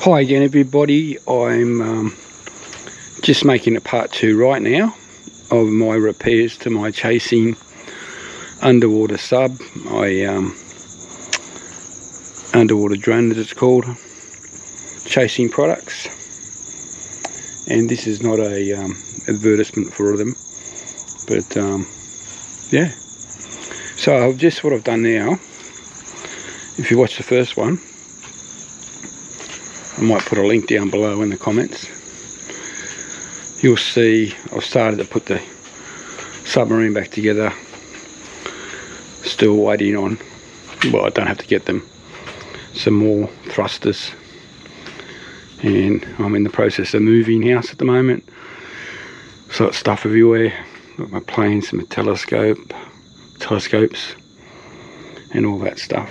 Hi again everybody, I'm just making a part 2 right now of my repairs to my chasing underwater sub, underwater drone as it's called, chasing products. And this is not a advertisement for them, but yeah. So what I've done now, if you watch the first one, I might put a link down below in the comments. You'll see I've started to put the submarine back together. Still waiting on, well, I don't have to get them, some more thrusters. And I'm in the process of moving house at the moment. So got stuff everywhere. Got my planes, my telescopes, and all that stuff.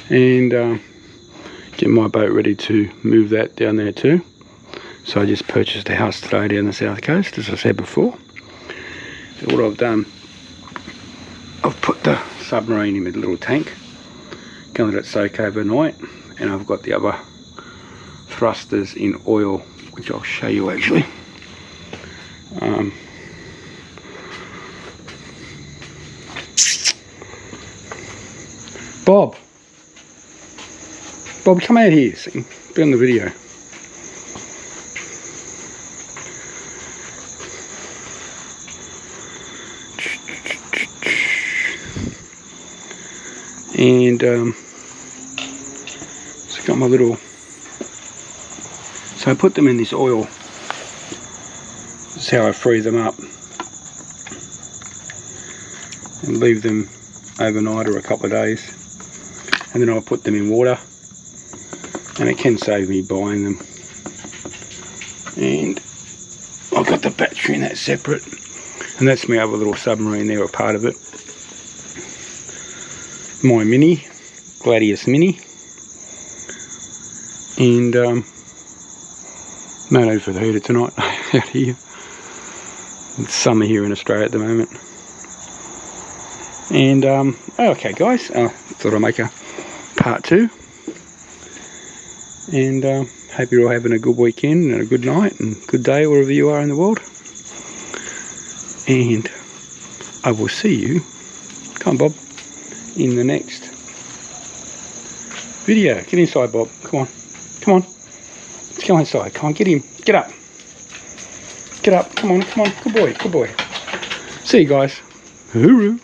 And getting my boat ready to move that down there too. So I just purchased a house today down the south coast, as I said before. So what I've done, I've put the submarine in my little tank, gonna let it soak overnight, and I've got the other thrusters in oil, which I'll show you actually. Bob, come out here, so you can be on the video. And so I got my little, so I put them in this oil. This is how I freeze them up and leave them overnight or a couple of days, and then I'll put them in water. And it can save me buying them. And I've got the battery in that separate, and that's my other little submarine there, a part of it. My Mini, Gladius Mini. And no need for the heater tonight out here. It's summer here in Australia at the moment. And okay guys, thought I'd make a part 2. And hope you're all having a good weekend and a good night and good day wherever you are in the world. And I will see you, come on Bob, in the next video. Get inside Bob, come on, let's go inside, come on, get him, get up, come on, good boy. See you guys, hooroo.